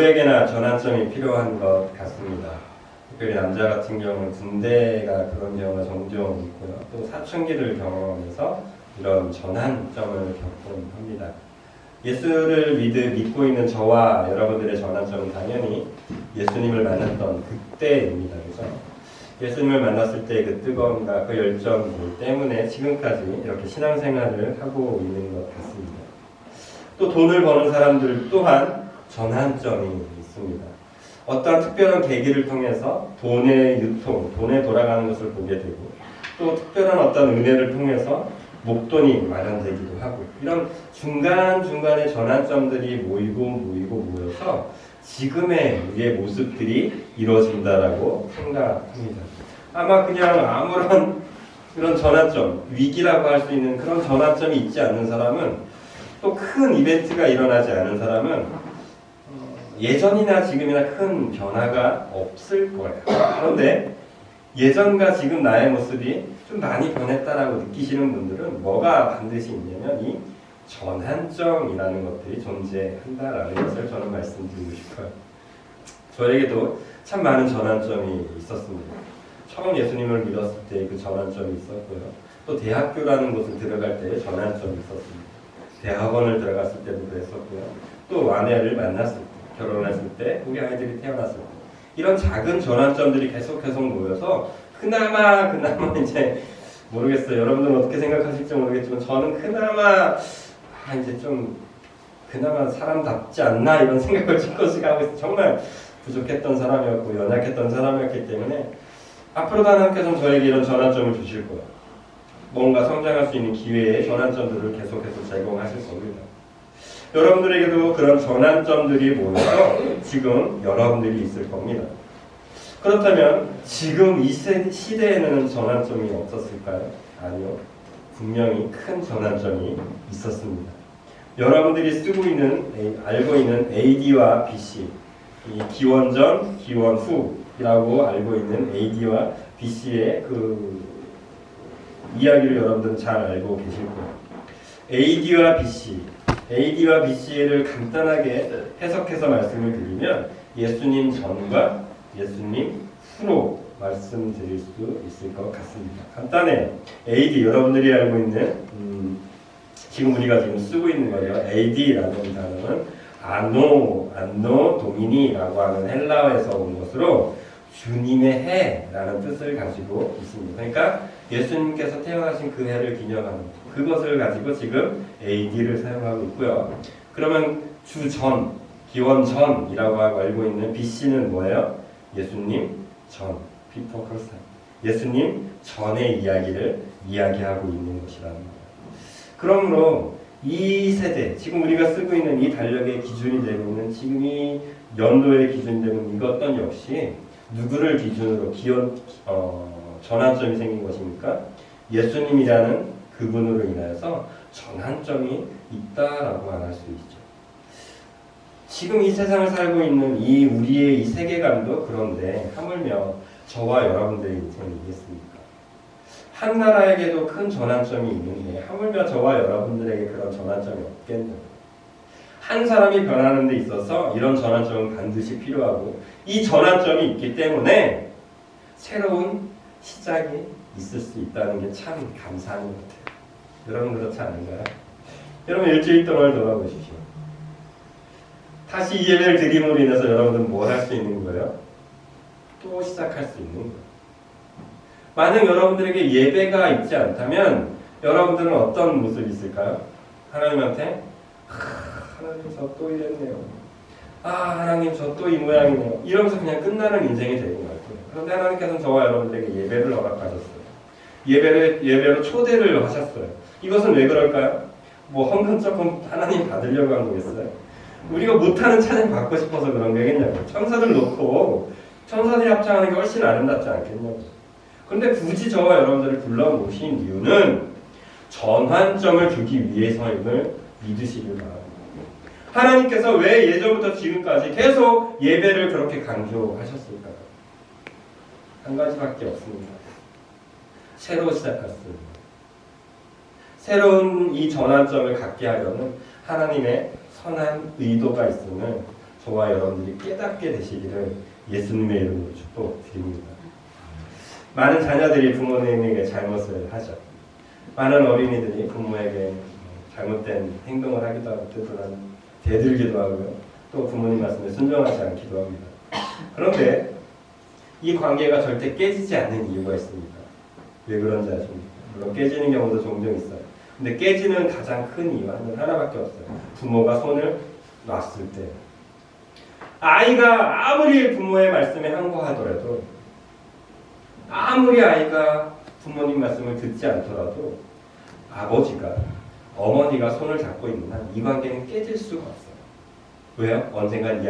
누구에게나 전환점이 필요한 것 같습니다. 특별히 남자 같은 경우는 군대가 그런 경우가 종종 있고요. 또 사춘기를 경험하면서 이런 전환점을 겪곤 합니다. 예수를 믿고 있는 저와 여러분들의 전환점은 당연히 예수님을 만났던 그때입니다. 그죠? 예수님을 만났을 때 그 뜨거움과 그 열정 때문에 지금까지 이렇게 신앙생활을 하고 있는 것 같습니다. 또 돈을 버는 사람들 또한 전환점이 있습니다. 어떠한 특별한 계기를 통해서 돈의 유통, 돈에 돌아가는 것을 보게 되고 또 특별한 어떤 은혜를 통해서 목돈이 마련되기도 하고 이런 중간중간의 전환점들이 모여서 지금의 우리의 모습들이 이루어진다라고 생각합니다. 아마 그냥 아무런 그런 전환점, 위기라고 할 수 있는 그런 전환점이 있지 않는 사람은 또 큰 이벤트가 일어나지 않은 사람은 예전이나 지금이나 큰 변화가 없을 거예요. 그런데 예전과 지금 나의 모습이 좀 많이 변했다라고 느끼시는 분들은 뭐가 반드시 있냐면 이 전환점이라는 것들이 존재한다라는 것을 저는 말씀드리고 싶어요. 저에게도 참 많은 전환점이 있었습니다. 처음 예수님을 믿었을 때 그 전환점이 있었고요. 또 대학교라는 곳을 들어갈 때 전환점이 있었습니다. 대학원을 들어갔을 때도 그랬었고요. 또 아내를 만났을 때, 결혼했을 때, 우리 아이들이 태어났을 때 이런 작은 전환점들이 계속 모여서 그나마 이제 모르겠어요. 여러분들은 어떻게 생각하실지 모르겠지만 저는 그나마 이제 좀 그나마 사람답지 않나 이런 생각을 조금씩 하고 있어요. 정말 부족했던 사람이었고 연약했던 사람이었기 때문에 앞으로도 하나님께서는 저에게 이런 전환점을 주실 거예요. 뭔가 성장할 수 있는 기회의 전환점들을 계속해서 제공하실 겁니다. 여러분들에게도 그런 전환점들이 모여서 지금 여러분들이 있을 겁니다. 그렇다면 지금 이 시대에는 전환점이 없었을까요? 아니요. 분명히 큰 전환점이 있었습니다. 여러분들이 알고 있는 AD와 BC, 이 기원전, 기원후라고 알고 있는 AD와 BC의 그 이야기를 여러분들은 잘 알고 계실 거예요. AD와 BC를 간단하게 해석해서 말씀을 드리면 예수님 전과 예수님 후로 말씀드릴 수 있을 것 같습니다. 간단해요. AD 여러분들이 알고 있는 지금 우리가 지금 쓰고 있는 거예요. AD라는 단어는 안노 도미니라고 하는 헬라어에서 온 것으로 주님의 해라는 뜻을 가지고 있습니다. 그러니까 예수님께서 태어나신 그 해를 기념하는 그것을 가지고 지금 AD를 사용하고 있고요. 그러면 주전, 기원전이라고 알고 있는 BC는 뭐예요? 예수님 전, 비포 크리스트. 예수님 전의 이야기를 이야기하고 있는 것이라는 거예요. 그러므로 이 세대, 지금 우리가 쓰고 있는 이 달력의 기준이 되고 있는 지금 이 연도의 기준이 되고 있는 이것 또한 역시 누구를 기준으로 전환점이 생긴 것입니까? 예수님이라는 그분으로 인하여서 전환점이 있다라고 할 수 있죠. 지금 이 세상을 살고 있는 우리의 이 세계관도 그런데 하물며 저와 여러분들의 인생이겠습니까? 한 나라에게도 큰 전환점이 있는데 하물며 저와 여러분들에게 그런 전환점이 없겠냐고요. 한 사람이 변하는 데 있어서 이런 전환점은 반드시 필요하고 이 전환점이 있기 때문에 새로운 시작이 있을 수 있다는 게 참 감사한 것 같아요. 여러분 그렇지 않은가요? 여러분 일주일 동안 돌아보십시오. 다시 이 예배를 드림으로 인해서 여러분들은 뭘 할 수 있는 거예요? 또 시작할 수 있는 거예요. 만약 여러분들에게 예배가 있지 않다면 여러분들은 어떤 모습이 있을까요? 하나님한테 하나님 저 또 이랬네요. 하나님 저 또 이 모양이네요. 이러면서 그냥 끝나는 인생이 되는 것 같아요. 그런데 하나님께서는 저와 여러분들에게 예배를 허락하셨어요. 예배로 초대를 하셨어요. 이것은 왜 그럴까요? 뭐 헌금 조금 하나님 받으려고 한 거겠어요? 우리가 못하는 찬양 받고 싶어서 그런 거겠냐고. 천사들 놓고 천사들이 합창하는 게 훨씬 아름답지 않겠냐고. 그런데 굳이 저와 여러분들을 불러모신 이유는 전환점을 주기 위해서임을 믿으시길 바랍니다. 하나님께서 왜 예전부터 지금까지 계속 예배를 그렇게 강조하셨을까요? 한 가지밖에 없습니다. 새로 시작했습니다. 새로운 이 전환점을 갖게 하려는 하나님의 선한 의도가 있음을 저와 여러분들이 깨닫게 되시기를 예수님의 이름으로 축복드립니다. 많은 자녀들이 부모님에게 잘못을 하죠. 많은 어린이들이 부모에게 잘못된 행동을 하기도 하고 때로는 대들기도 하고요. 또 부모님 말씀에 순종하지 않기도 합니다. 그런데 이 관계가 절대 깨지지 않는 이유가 있습니다. 왜 그런지 아십니까? 물론 깨지는 경우도 종종 있어요. 근데 깨지는 가장 큰 이유는 하나밖에 없어요. 부모가 손을 놨을 때. 아이가 아무리 부모의 말씀에 항거하더라도, 아무리 아이가 부모님 말씀을 듣지 않더라도 아버지가, 어머니가 손을 잡고 있는 한 이 관계는 깨질 수가 없어요. 왜요? 언젠간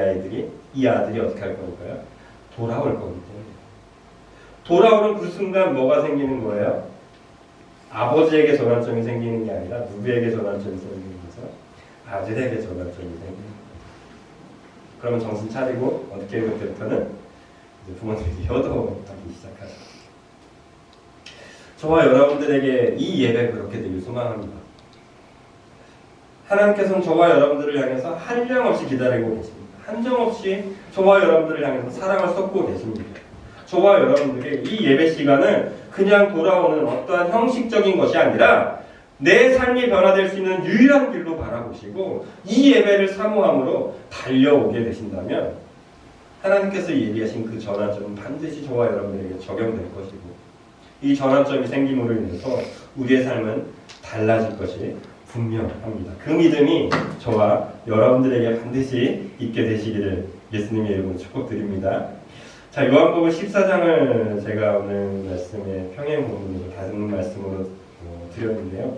이 아들이 어떻게 할 거니까요? 돌아올 거기 때문에. 돌아오는 그 순간 뭐가 생기는 거예요? 아버지에게 전환점이 생기는 게 아니라 누구에게 전환점이 생기는 거죠? 아들에게 전환점이 생기는 거예요. 그러면 정신 차리고 어떻게 그때부터는 이제 부모님이 효도하기 시작하죠. 저와 여러분들에게 이 예배 그렇게 되길 소망합니다. 하나님께서는 저와 여러분들을 향해서 한량없이 기다리고 계십니다. 한정없이 저와 여러분들을 향해서 사랑을 쏟고 계십니다. 저와 여러분들에게 이 예배 시간은 그냥 돌아오는 어떠한 형식적인 것이 아니라 내 삶이 변화될 수 있는 유일한 길로 바라보시고 이 예배를 사모함으로 달려오게 되신다면 하나님께서 얘기하신 그 전환점은 반드시 저와 여러분들에게 적용될 것이고 이 전환점이 생김으로 인해서 우리의 삶은 달라질 것이 분명합니다. 그 믿음이 저와 여러분들에게 반드시 있게 되시기를 예수님의 이름으로 축복드립니다. 자, 요한복음 14장을 제가 오늘 말씀의 평행 본문으로 다른 말씀으로 드렸는데요.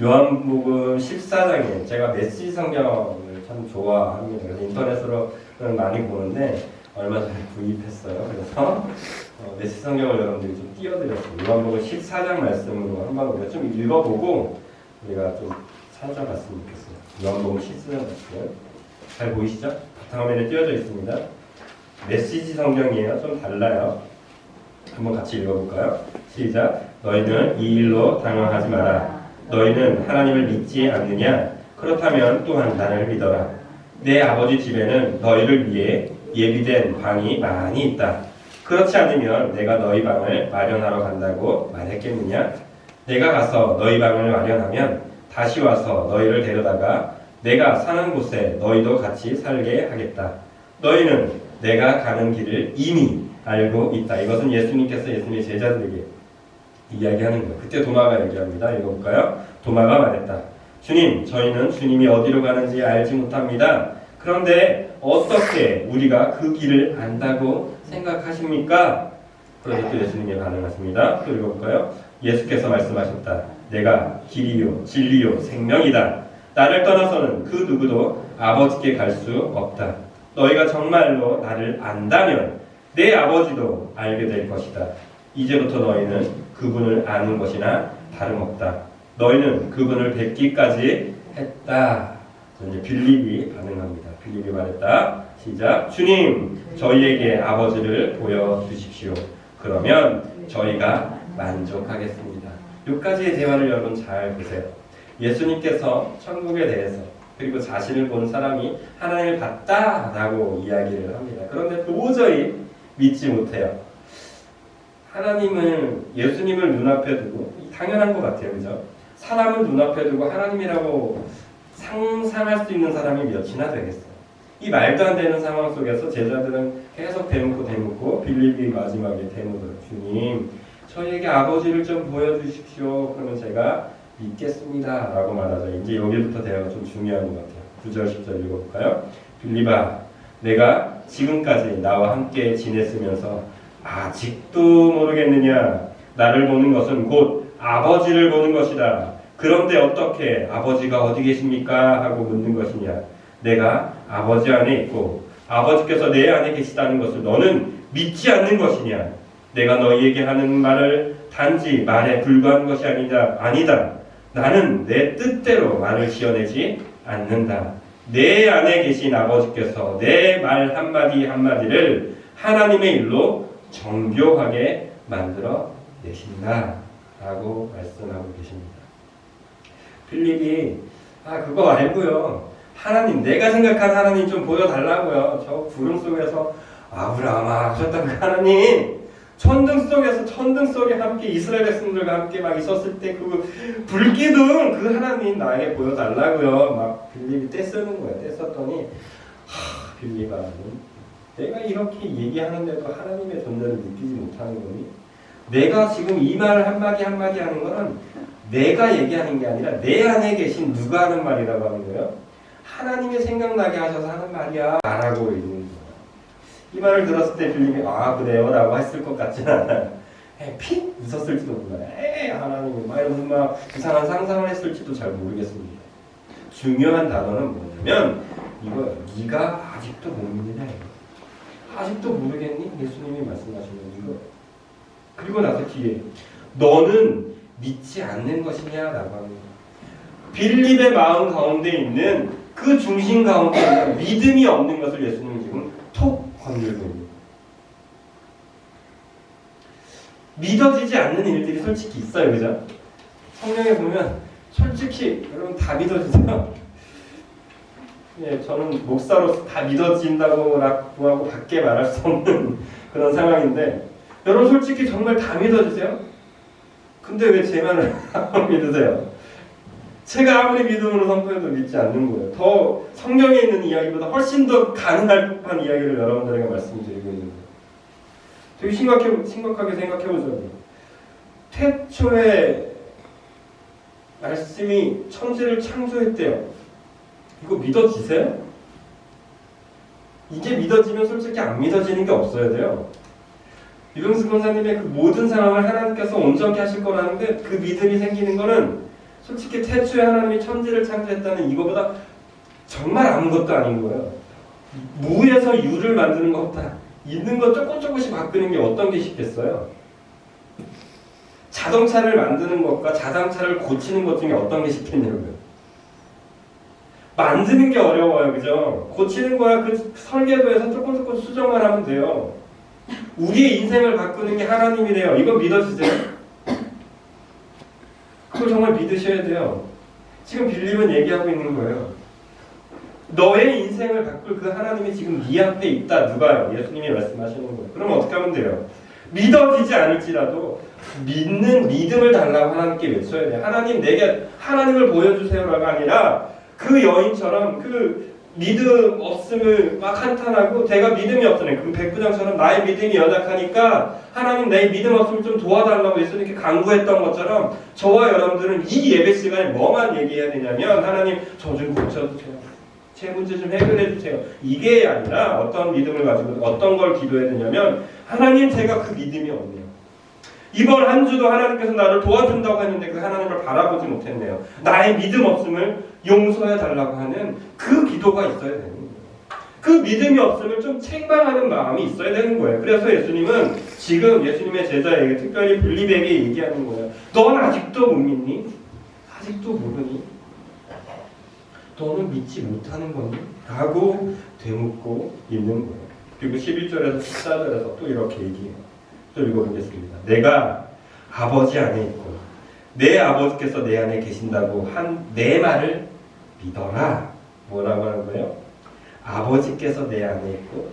요한복음 14장에 제가 메시지 성경을 참 좋아합니다. 그래서 인터넷으로는 많이 보는데 얼마 전에 구입했어요. 그래서 메시지 성경을 여러분들이 좀 띄워드렸어요. 요한복음 14장 말씀으로 한번 우리가 좀 읽어보고 우리가 좀 찾아봤으면 좋겠어요. 요한복음 14장 말씀 잘 보이시죠? 바탕화면에 띄워져 있습니다. 메시지 성경이에요. 좀 달라요. 한번 같이 읽어볼까요? 시작. 너희는 이 일로 당황하지 마라. 너희는 하나님을 믿지 않느냐? 그렇다면 또한 나를 믿어라. 내 아버지 집에는 너희를 위해 예비된 방이 많이 있다. 그렇지 않으면 내가 너희 방을 마련하러 간다고 말했겠느냐? 내가 가서 너희 방을 마련하면 다시 와서 너희를 데려다가 내가 사는 곳에 너희도 같이 살게 하겠다. 너희는 내가 가는 길을 이미 알고 있다. 이것은 예수님께서 예수님의 제자들에게 이야기하는 거예요. 그때 도마가 얘기합니다. 읽어볼까요? 도마가 말했다. 주님, 저희는 주님이 어디로 가는지 알지 못합니다. 그런데 어떻게 우리가 그 길을 안다고 생각하십니까? 그래서 또 예수님이 반응하십니다. 또 읽어볼까요? 예수께서 말씀하셨다. 내가 길이요 진리요 생명이다. 나를 떠나서는 그 누구도 아버지께 갈 수 없다. 너희가 정말로 나를 안다면 내 아버지도 알게 될 것이다. 이제부터 너희는 그분을 아는 것이나 다름없다. 너희는 그분을 뵙기까지 했다. 이제 빌립이 반응합니다. 빌립이 말했다. 시작. 주님, 저희에게 아버지를 보여주십시오. 그러면 저희가 만족하겠습니다. 여기까지의 대화를 여러분 잘 보세요. 예수님께서 천국에 대해서 그리고 자신을 본 사람이 하나님을 봤다라고 이야기를 합니다. 그런데 도저히 믿지 못해요. 하나님을, 예수님을 눈앞에 두고, 당연한 것 같아요. 그죠? 사람을 눈앞에 두고 하나님이라고 상상할 수 있는 사람이 몇이나 되겠어요. 이 말도 안 되는 상황 속에서 제자들은 계속 대묻고 빌립이 마지막에 대묻어요. 주님, 저희에게 아버지를 좀 보여주십시오. 그러면 제가 믿겠습니다. 라고 말하죠. 이제 여기부터 대화가 좀 중요한 것 같아요. 9절, 10절 읽어볼까요? 빌립아, 내가 지금까지 나와 함께 지냈으면서 아직도 모르겠느냐? 나를 보는 것은 곧 아버지를 보는 것이다. 그런데 어떻게 아버지가 어디 계십니까? 하고 묻는 것이냐? 내가 아버지 안에 있고 아버지께서 내 안에 계시다는 것을 너는 믿지 않는 것이냐? 내가 너희에게 하는 말을 단지 말에 불과한 것이 아니다. 나는 내 뜻대로 말을 지어내지 않는다. 내 안에 계신 아버지께서 내 말 한마디 한마디를 하나님의 일로 정교하게 만들어 내신다. 라고 말씀하고 계십니다. 필립이 그거 알고요. 하나님, 내가 생각한 하나님 좀 보여달라고요. 저 구름 속에서 아브라함아 하셨던 그 하나님, 천등 속에 함께 이스라엘 백성들과 함께 막 있었을 때 그 불기둥 그 하나님 나에게 보여달라고요. 막 빌립이 떼쓰는 거예요. 떼썼더니 빌립아, 내가 이렇게 얘기하는데도 하나님의 존재를 느끼지 못하는 거니? 내가 지금 이 말을 한마디 한마디 하는 거는 내가 얘기하는 게 아니라 내 안에 계신 누가 하는 말이라고 하는 거예요. 하나님이 생각나게 하셔서 하는 말이야 말하고 있는 거예요. 이 말을 들었을 때 빌립이 아 그래요 라고 했을 것 같지는 않아요. 피 웃었을지도 몰라요. 하나님 막 이러면서 막 이상한 상상을 했을지도 잘 모르겠습니다. 중요한 단어는 뭐냐면 이거 네가 아직도 못 믿느냐 이거. 아직도 모르겠니? 예수님이 말씀하시는 이거. 그리고 나서 뒤에 너는 믿지 않는 것이냐 라고 하는 거예요. 빌립의 마음 가운데 있는 그 중심 가운데 있는 믿음이 없는 것을 예수님은 지금 톡 건들고 있는 거예요. 믿어지지 않는 일들이 솔직히 있어요. 그죠? 성경에 보면 솔직히 여러분 다 믿어지세요? 예, 저는 목사로서 다 믿어진다고 하고 밖에 말할 수 없는 그런 상황인데 여러분 솔직히 정말 다 믿어지세요? 근데 왜 제 말을 안 믿으세요? 제가 아무리 믿음으로 선포해도 믿지 않는 거예요. 더 성경에 있는 이야기보다 훨씬 더 가능할 법한 이야기를 여러분들에게 말씀드리고 있는 거예요. 되게 심각하게 생각해보죠. 태초에 말씀이 천지를 창조했대요. 이거 믿어지세요? 이게 믿어지면 솔직히 안 믿어지는 게 없어야 돼요. 유병수 권사님의 그 모든 상황을 하나님께서 온전히 하실 거라는데 그 믿음이 생기는 거는 솔직히 태초에 하나님이 천지를 창조했다는 이거보다 정말 아무것도 아닌 거예요. 무에서 유를 만드는 것보다 있는 거 조금씩 바꾸는 게 어떤 게 쉽겠어요? 자동차를 만드는 것과 자동차를 고치는 것 중에 어떤 게 쉽겠냐고요. 만드는 게 어려워요. 그죠? 고치는 거야 그 설계도에서 조금 수정만 하면 돼요. 우리의 인생을 바꾸는 게 하나님이래요. 이거 믿어주세요. 그걸 정말 믿으셔야 돼요. 지금 빌립은 얘기하고 있는 거예요. 너의 인생을 바꿀 그 하나님이 지금 네 앞에 있다. 누가요? 예수님이 말씀하시는 거예요. 그럼 어떻게 하면 돼요? 믿어지지 않을지라도 믿는 믿음을 달라고 하나님께 외쳐야 돼요. 하나님 내게 하나님을 보여주세요라가 아니라 그 여인처럼 그 믿음 없음을 막 한탄하고 내가 믿음이 없으네. 그럼 백부장처럼 나의 믿음이 연약하니까 하나님 내 믿음 없음을 좀 도와달라고 예수님께 간구했던 것처럼 저와 여러분들은 이 예배 시간에 뭐만 얘기해야 되냐면 하나님 저 좀 고쳐주세요. 제 문제 좀 해결해 주세요. 이게 아니라 어떤 믿음을 가지고 어떤 걸 기도해야 되냐면 하나님 제가 그 믿음이 없네요. 이번 한 주도 하나님께서 나를 도와준다고 했는데 그 하나님을 바라보지 못했네요. 나의 믿음 없음을 용서해 달라고 하는 그 기도가 있어야 되는 거예요. 그 믿음이 없음을 좀 책망하는 마음이 있어야 되는 거예요. 그래서 예수님은 지금 예수님의 제자에게 특별히 빌립에게 얘기하는 거예요. 넌 아직도 못 믿니? 아직도 모르니? 너는 믿지 못하는 거니? 라고 되묻고 있는 거예요. 그리고 11절에서 14절에서 또 이렇게 얘기해요. 또 읽어보겠습니다. 내가 아버지 안에 있고 내 아버지께서 내 안에 계신다고 한 내 말을 믿어라. 뭐라고 하는 거예요? 아버지께서 내 안에 있고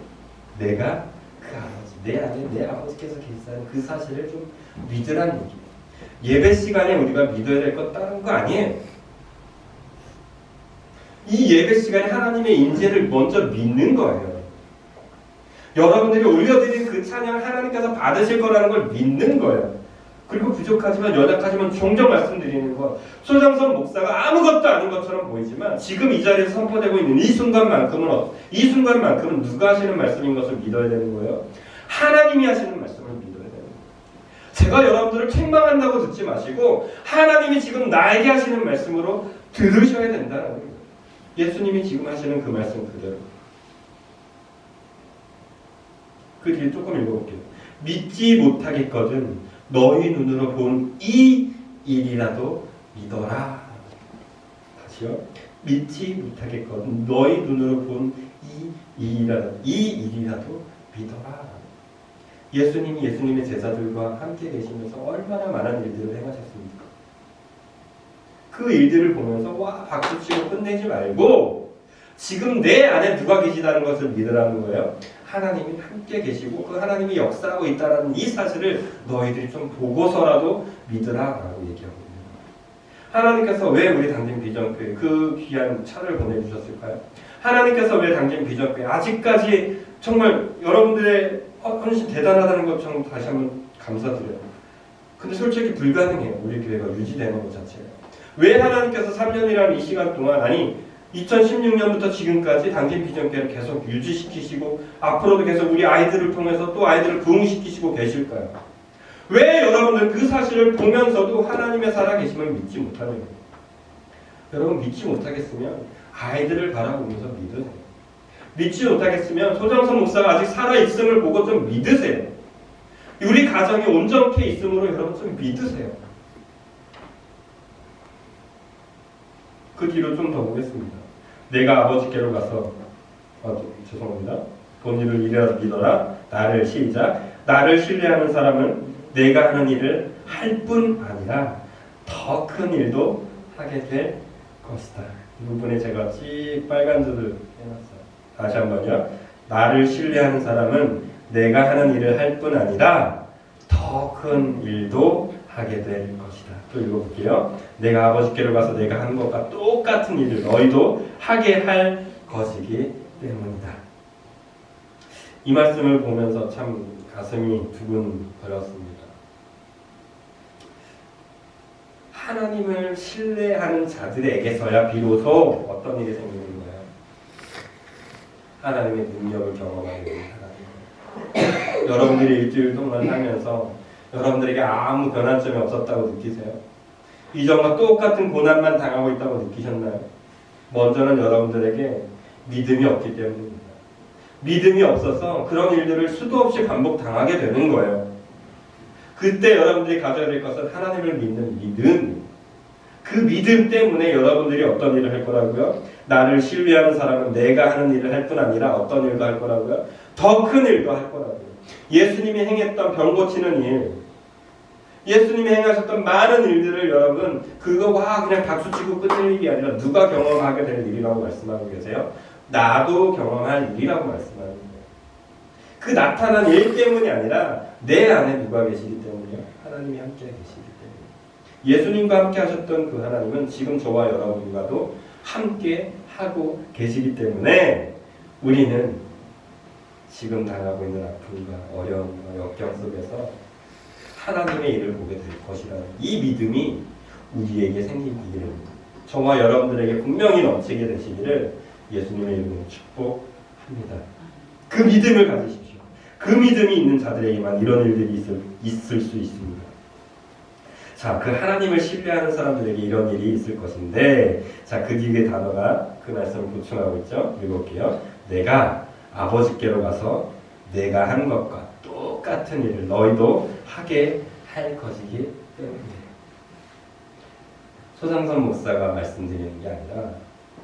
내가 그 아버지 내 안에 내 아버지께서 계시다는 그 사실을 좀 믿으라는 얘기예요. 예배 시간에 우리가 믿어야 될 것 다른 거 아니에요. 이 예배 시간에 하나님의 인재를 먼저 믿는 거예요. 여러분들이 올려드린 그 찬양을 하나님께서 받으실 거라는 걸 믿는 거예요. 그리고 부족하지만 연약하지만 종종 말씀드리는 것, 소장선 목사가 아무것도 아닌 것처럼 보이지만 지금 이 자리에서 선포되고 있는 이 순간만큼은 누가 하시는 말씀인 것을 믿어야 되는 거예요. 하나님이 하시는 말씀을 믿어야 되는 거예요. 제가 여러분들을 책망한다고 듣지 마시고 하나님이 지금 나에게 하시는 말씀으로 들으셔야 된다는 거예요. 예수님이 지금 하시는 그 말씀 그대로. 그 뒤에 조금 읽어볼게요. 믿지 못하겠거든 너희 눈으로 본 이 일이라도 믿어라. 다시요. 믿지 못하겠거든 너희 눈으로 본 이 일이라도 믿어라. 예수님이 예수님의 제자들과 함께 계시면서 얼마나 많은 일들을 행하셨습니까? 그 일들을 보면서 와 박수치고 끝내지 말고 지금 내 안에 누가 계시다는 것을 믿으라는 거예요. 하나님이 함께 계시고 그 하나님이 역사하고 있다는 이 사실을 너희들이 좀 보고서라도 믿으라라고 얘기하고 있는 거예요. 하나님께서 왜 우리 당진 비전교회 그 귀한 차를 보내주셨을까요? 하나님께서 왜 당진 비전교회 아직까지 정말 여러분들의 헌신 대단하다는 것 좀 다시 한번 감사드려요. 근데 솔직히 불가능해요. 우리 교회가 유지되는 것 자체가. 왜 하나님께서 3년이라는 이 시간 동안, 아니 2016년부터 지금까지 당진 비전교회를 계속 유지시키시고 앞으로도 계속 우리 아이들을 통해서 또 아이들을 부흥시키시고 계실까요? 왜 여러분들 그 사실을 보면서도 하나님의 살아계심을 믿지 못하는 거예요? 여러분 믿지 못하겠으면 아이들을 바라보면서 믿으세요. 믿지 못하겠으면 소장선 목사가 아직 살아있음을 보고 좀 믿으세요. 우리 가정이 온전케 있음으로 여러분 좀 믿으세요. 그 뒤로 좀 더 보겠습니다. 내가 아버지께로 가서 죄송합니다. 본일을 이래라도 믿어라. 나를 시작. 나를 신뢰하는 사람은 내가 하는 일을 할 뿐 아니라 더 큰 일도 하게 될 것이다. 이 부분에 제가 빨간 줄을 해놨어요. 다시 한번요. 나를 신뢰하는 사람은 내가 하는 일을 할 뿐 아니라 더 큰 일도 하게 될 것이다. 또 읽어볼게요. 내가 아버지께로 가서 내가 하는 것과 똑같은 일을 너희도 하게 할 것이기 때문이다. 이 말씀을 보면서 참 가슴이 두근거렸습니다. 하나님을 신뢰하는 자들에게서야 비로소 어떤 일이 생기는 거예요? 하나님의 능력을 경험하게 되는 하나님. 여러분들이 일주일 동안 살면서 여러분들에게 아무 변환점이 없었다고 느끼세요? 이전과 똑같은 고난만 당하고 있다고 느끼셨나요? 먼저는 여러분들에게 믿음이 없기 때문입니다. 믿음이 없어서 그런 일들을 수도 없이 반복당하게 되는 거예요. 그때 여러분들이 가져야 될 것은 하나님을 믿는 믿음. 그 믿음 때문에 여러분들이 어떤 일을 할 거라고요? 나를 신뢰하는 사람은 내가 하는 일을 할 뿐 아니라 어떤 일도 할 거라고요? 더 큰 일도 할 거라고요. 예수님이 행했던 병 고치는 일, 예수님이 행하셨던 많은 일들을 여러분 그거 그냥 박수치고 끝낼 일이 아니라 누가 경험하게 될 일이라고 말씀하고 계세요? 나도 경험할 일이라고 말씀하는 거예요. 그 나타난 일 때문이 아니라 내 안에 누가 계시기 때문이요? 하나님이 함께 계시기 때문에. 예수님과 함께 하셨던 그 하나님은 지금 저와 여러분과도 함께 하고 계시기 때문에 우리는 지금 당하고 있는 아픔과 어려움과 역경 속에서 하나님의 일을 보게 될 것이라는 이 믿음이 우리에게 생기기를, 저와 여러분들에게 분명히 넘치게 되시기를 예수님의 이름으로 축복합니다. 그 믿음을 가지십시오. 그 믿음이 있는 자들에게만 이런 일들이 있을 수 있습니다. 자, 그 하나님을 신뢰하는 사람들에게 이런 일이 있을 것인데, 자, 그 뒤에 단어가 그 말씀을 보충하고 있죠. 읽어볼게요. 내가 아버지께로 가서 내가 한 것과 똑같은 일을 너희도 하게 할 것이기 때문이에요. 소장선 목사가 말씀드리는 게 아니라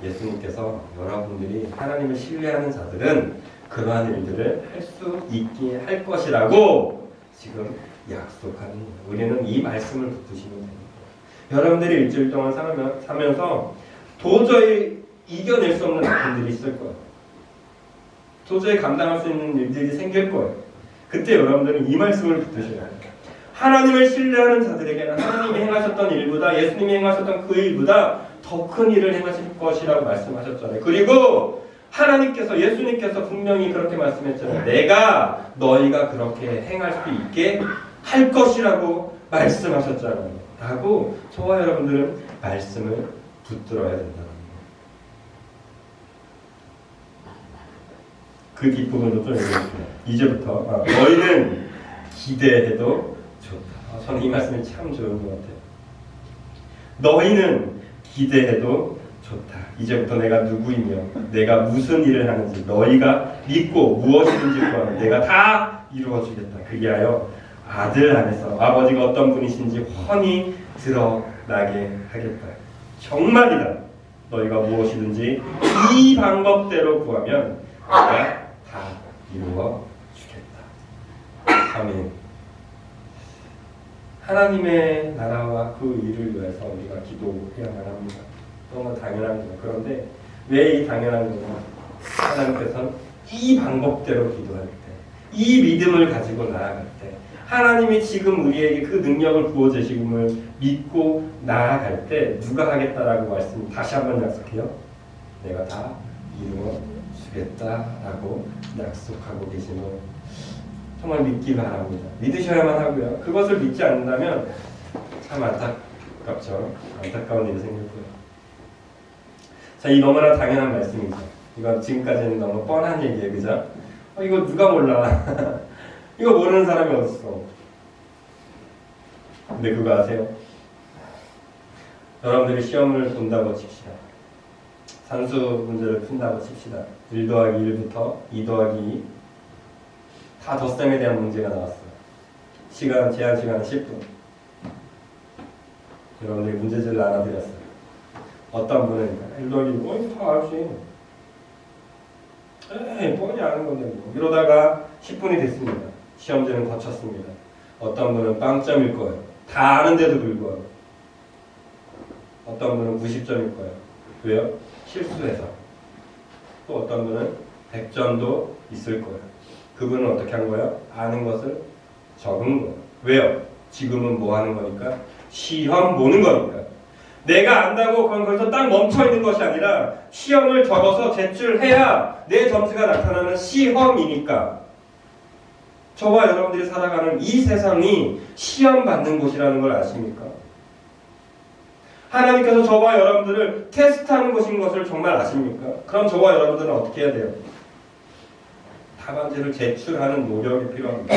예수님께서 여러분들이 하나님을 신뢰하는 자들은 그러한 일들을 할 수 있게 할 것이라고 지금 약속하는 거예요. 우리는 이 말씀을 붙드시면 됩니다. 여러분들이 일주일 동안 살면서 도저히 이겨낼 수 없는 아픔들이 있을 거예요. 도저히 감당할 수 있는 일들이 생길 거예요. 그때 여러분들은 이 말씀을 붙드셔야 해요. 하나님을 신뢰하는 자들에게는 하나님이 행하셨던 일보다, 예수님이 행하셨던 그 일보다 더 큰 일을 행하실 것이라고 말씀하셨잖아요. 그리고 하나님께서, 예수님께서 분명히 그렇게 말씀했잖아요. 내가 너희가 그렇게 행할 수 있게 할 것이라고 말씀하셨잖아요. 라고 저와 여러분들은 말씀을 붙들어야 된다는 거예요. 그 뒷부분도 좀 읽어볼게요. 이제부터 너희는 기대해도 좋다. 저는 이 말씀이 참 좋은 것 같아요. 너희는 기대해도 좋다. 이제부터 내가 누구이며 내가 무슨 일을 하는지 너희가 믿고 무엇이든지 구하면 내가 다 이루어주겠다. 그리하여 아들 안에서 아버지가 어떤 분이신지 훤히 드러나게 하겠다. 정말이다. 너희가 무엇이든지 이 방법대로 구하면 내가 다 이루어 주겠다. 아멘. 하나님의 나라와 그 일을 위해서 우리가 기도해야만 합니다. 너무 당연한 거예요. 그런데 왜 이 당연한 거냐? 하나님께서는 이 방법대로 기도할 때, 이 믿음을 가지고 나아갈 때, 하나님이 지금 우리에게 그 능력을 부어주심을 믿고 나아갈 때 누가 하겠다라고 말씀 다시 한번 약속해요. 내가 다 이루어 주겠다라고 약속하고 계심을 정말 믿기 바랍니다. 믿으셔야만 하고요. 그것을 믿지 않는다면 참 안타깝죠. 안타까운 일이 생길 거예요. 자, 이 너무나 당연한 말씀이죠. 이건 지금까지는 너무 뻔한 얘기예요. 그죠? 이거 누가 몰라. 이거 모르는 사람이 어딨어. 근데 그거 아세요? 여러분들이 시험을 본다고 칩시다. 산수 문제를 푼다고 칩시다. 1 더하기 1부터 2 더하기 2 다 덧셈에 대한 문제가 나왔어요. 제한 시간은 10분. 여러분들이 문제지를 나눠드렸어요. 어떤 분은 1 더하기 1, 다 알지. 에이, 뻔히 아는 건데 뭐. 이러다가 10분이 됐습니다. 시험지는 거쳤습니다. 어떤 분은 빵점일 거예요. 다 아는데도 불구하고. 어떤 분은 90점일 거예요. 왜요? 실수해서. 또 어떤 분은 100점도 있을 거예요. 그분은 어떻게 한 거예요? 아는 것을 적은 거예요. 왜요? 지금은 뭐 하는 거니까? 시험 보는 거니까. 내가 안다고 그건 거기서 딱 멈춰 있는 것이 아니라 시험을 적어서 제출해야 내 점수가 나타나는 시험이니까. 저와 여러분들이 살아가는 이 세상이 시험 받는 곳이라는 걸 아십니까? 하나님께서 저와 여러분들을 테스트하는 곳인 것을 정말 아십니까? 그럼 저와 여러분들은 어떻게 해야 돼요? 답안지를 제출하는 노력이 필요합니다.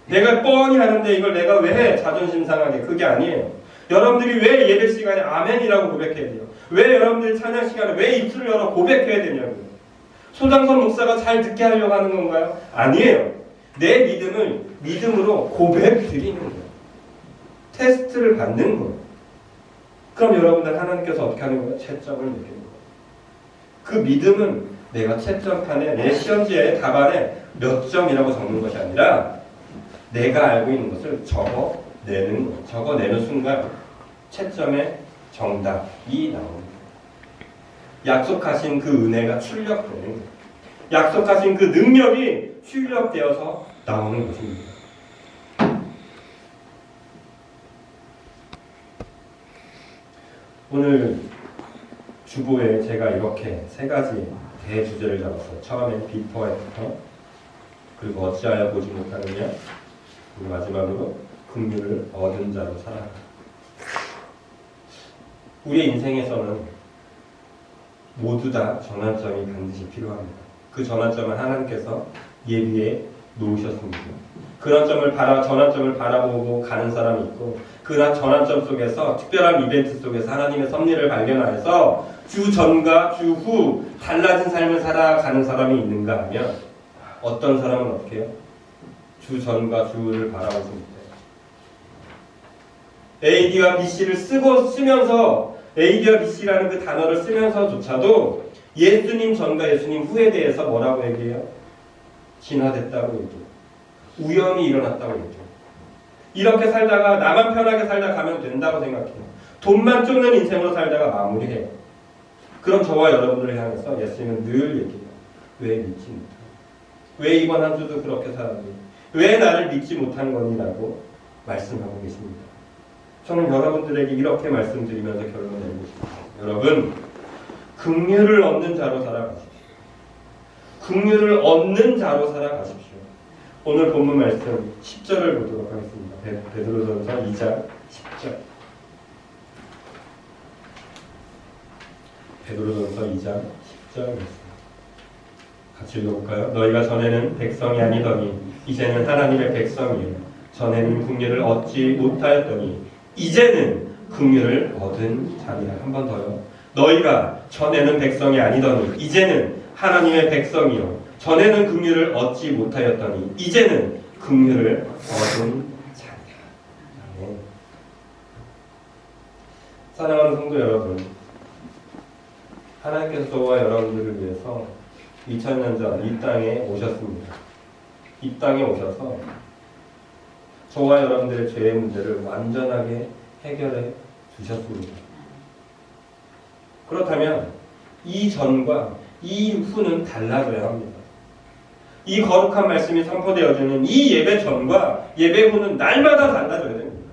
내가 뻔히 하는데 이걸 내가 왜 해? 자존심 상하게. 그게 아니에요. 여러분들이 왜 예배 시간에 아멘이라고 고백해야 돼요? 왜 여러분들이 찬양 시간에 왜 입술을 열어 고백해야 되냐고요? 소장선 목사가 잘 듣게 하려고 하는 건가요? 아니에요. 내 믿음을 믿음으로 고백 드리는 거예요. 테스트를 받는 거예요. 그럼 여러분들 하나님께서 어떻게 하는 거예요? 채점을 내리는 거예요. 그 믿음은 내가 채점판에 내 시험지에 답안에 몇 점이라고 적는 것이 아니라 내가 알고 있는 것을 적어내는 거예요. 적어내는 순간 채점의 정답이 나오는 거예요. 약속하신 그 은혜가 출력되는 거예요. 약속하신 그 능력이 출력되어서 나오는 것입니다. 오늘 주보에 제가 이렇게 세 가지 대주제를 잡았어요. 처음엔 비포 애프터, 그리고 어찌하여 보지 못하느냐, 그리고 마지막으로 긍휼을 얻은 자로 살아가. 우리의 인생에서는 모두 다 전환점이 반드시 필요합니다. 그 전환점은 하나님께서 예비해 놓으셨습니다. 그런 전환점을 바라보고 가는 사람이 있고, 그 전환점 속에서 특별한 이벤트 속에서 하나님의 섭리를 발견하여서 주 전과 주 후 달라진 삶을 살아가는 사람이 있는가 하면, 어떤 사람은 어떻게 해요? 주 전과 주 후를 바라보십니다. A와 BC를 쓰면서 A와 BC라는 그 단어를 쓰면서조차도 예수님 전과 예수님 후에 대해서 뭐라고 얘기해요? 진화됐다고 얘기해요. 우연히 일어났다고 얘기해요. 이렇게 살다가 나만 편하게 살다 가면 된다고 생각해요. 돈만 쫓는 인생으로 살다가 마무리해요. 그럼 저와 여러분들을 향해서 예수님은 늘 얘기해요. 왜 믿지 못하니? 왜 이번 한 주도 그렇게 살았니? 왜 나를 믿지 못한 거니? 라고 말씀하고 계십니다. 저는 여러분들에게 이렇게 말씀드리면서 결론을 내리고 싶습니다. 여러분, 긍휼을 얻는 자로 살아가십시오. 긍휼을 얻는 자로 살아가십시오. 오늘 본문 말씀 10절을 보도록 하겠습니다. 베드로전서 2장 10절. 베드로전서 2장 10절 말씀. 같이 읽어볼까요? 너희가 전에는 백성이 아니더니 이제는 하나님의 백성이요 전에는 긍휼을 얻지 못하였더니 이제는 긍휼을 얻은 자니라. 한 번 더요. 너희가 전에는 백성이 아니더니 이제는 하나님의 백성이요 전에는 긍휼을 얻지 못하였더니 이제는 긍휼을 얻은 자니라. 아멘. 사랑하는 성도 여러분, 하나님께서 저와 여러분들을 위해서 2000년 전 이 땅에 오셨습니다. 이 땅에 오셔서 저와 여러분들의 죄의 문제를 완전하게 해결해 주셨습니다. 그렇다면 이전과 이 후는 달라져야 합니다. 이 거룩한 말씀이 선포되어지는 이 예배 전과 예배 후는 날마다 달라져야 됩니다.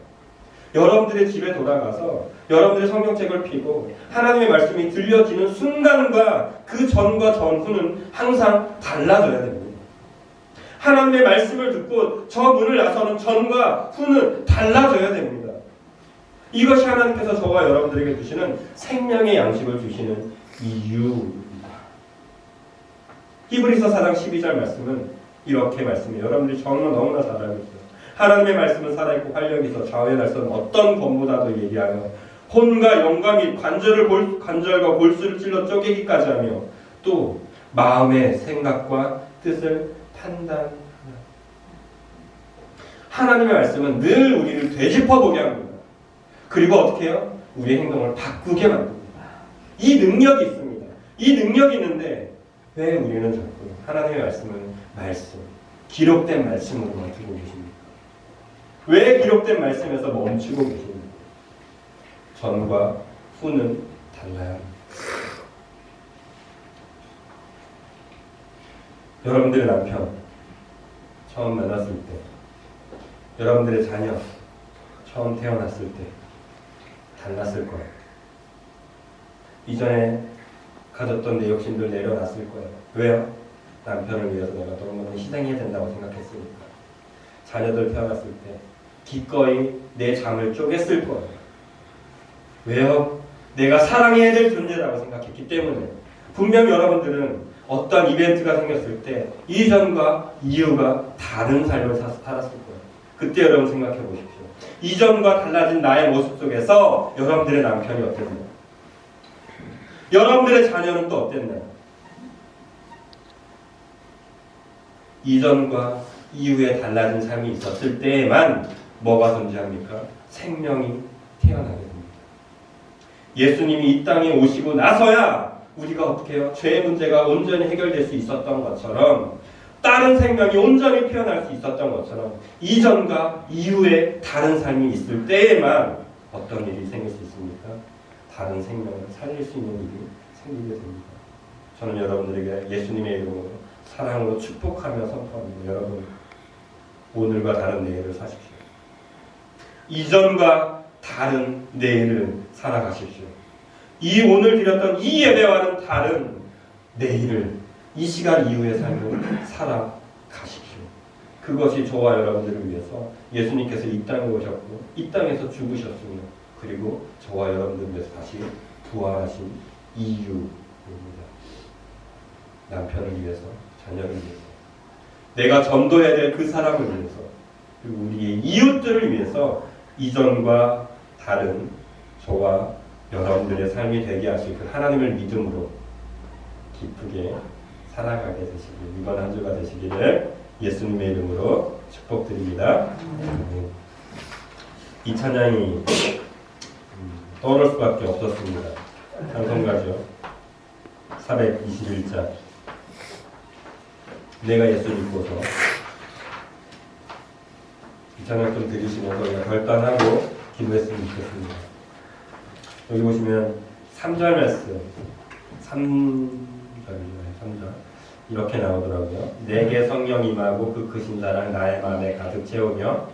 여러분들의 집에 돌아가서 여러분들의 성경책을 펴고 하나님의 말씀이 들려지는 순간과 그 전과 전후는 항상 달라져야 됩니다. 하나님의 말씀을 듣고 저 문을 나서는 전과 후는 달라져야 됩니다. 이것이 하나님께서 저와 여러분들에게 주시는 생명의 양식을 주시는 이유입니다. 히브리서 4장 12절 말씀은 이렇게 말씀해요. 여러분들이 정말 너무나 잘 알고 있어요. 하나님의 말씀은 살아있고 활력이 있어 좌우에 날 수 없는 어떤 검보다도 얘기하며 혼과 영과 및 관절과 골수를 찔러 쪼개기까지 하며 또 마음의 생각과 뜻을 판단하라. 하나님의 말씀은 늘 우리를 되짚어보게 합니다. 그리고 어떻게 해요? 우리의 행동을 바꾸게 만듭니다. 이 능력이 있습니다. 이 능력이 있는데 왜 우리는 자꾸 하나님의 말씀, 기록된 말씀으로만 두고 계십니까? 왜 기록된 말씀에서 멈추고 계십니까? 전과 후는 달라야 합니다. 여러분들의 남편 처음 만났을 때, 여러분들의 자녀 처음 태어났을 때 달랐을 거예요. 이전에 가졌던 내 욕심들 내려놨을 거예요. 왜요? 남편을 위해서 내가 너무너무 희생해야 된다고 생각했으니까. 자녀들 태어났을 때 기꺼이 내 잠을 쪼갰을 거예요. 왜요? 내가 사랑해야 될 존재라고 생각했기 때문에. 분명 여러분들은 어떤 이벤트가 생겼을 때 이전과 이후가 다른 삶을 살았을 거예요. 그때 여러분 생각해 보십시오. 이전과 달라진 나의 모습 속에서 여러분들의 남편이 어땠나요? 여러분들의 자녀는 또 어땠나요? 이전과 이후에 달라진 삶이 있었을 때에만 뭐가 존재합니까? 생명이 태어나게 됩니다. 예수님이 이 땅에 오시고 나서야 우리가 어떻게 해요? 죄의 문제가 온전히 해결될 수 있었던 것처럼 다른 생명이 온전히 피어날 수 있었던 것처럼 이전과 이후에 다른 삶이 있을 때에만 어떤 일이 생길 수 있습니까? 다른 생명을 살릴 수 있는 일이 생기게 됩니다. 저는 여러분들에게 예수님의 이름으로 사랑으로 축복하며 선포합니다. 여러분, 오늘과 다른 내일을 사십시오. 이전과 다른 내일을 살아가십시오. 이 오늘 드렸던 이 예배와는 다른 내일을, 이 시간 이후의 삶을 살아가십시오. 그것이 저와 여러분들을 위해서 예수님께서 이 땅에 오셨고 이 땅에서 죽으셨으며 그리고 저와 여러분들을 위해서 다시 부활하신 이유입니다. 남편을 위해서, 자녀를 위해서, 내가 전도해야 될 그 사람을 위해서, 그리고 우리의 이웃들을 위해서 이전과 다른 저와 여러분들의 삶이 되게 하실 그 하나님을 믿음으로 기쁘게 살아가게 되시길, 이번 한 주가 되시기를 예수님의 이름으로 축복드립니다. 이 찬양이 떠오를 수밖에 없었습니다. 찬송가죠. 421자. 내가 예수 믿고서. 이 찬양 좀 들으시면서 결단하고 기도했으면 좋겠습니다. 여기 보시면 3절 말씀, 3절 이렇게 나오더라고요. 내게 성령 임하고 그 크신 사랑 나의 마음에 가득 채우며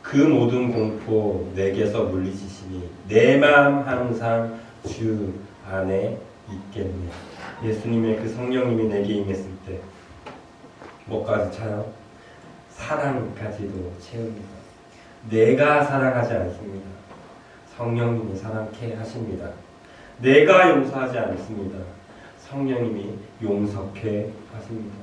그 모든 공포 내게서 물리치시니 내 마음 항상 주 안에 있겠네. 예수님의 그 성령님이 내게 임했을 때 뭐까지 차요? 사랑까지도 채웁니다. 내가 사랑하지 않습니다. 성령님이 사랑케 하십니다. 내가 용서하지 않습니다. 성령님이 용서케 하십니다.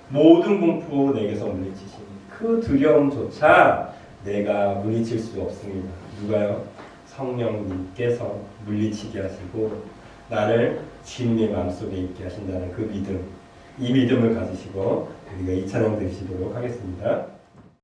모든 공포 내게서 물리치시니 그 두려움조차 내가 물리칠 수 없습니다. 누가요? 성령님께서 물리치게 하시고 나를 주님의 마음속에 있게 하신다는 그 믿음, 이 믿음을 가지시고 우리가 이 찬양 드리시도록 하겠습니다.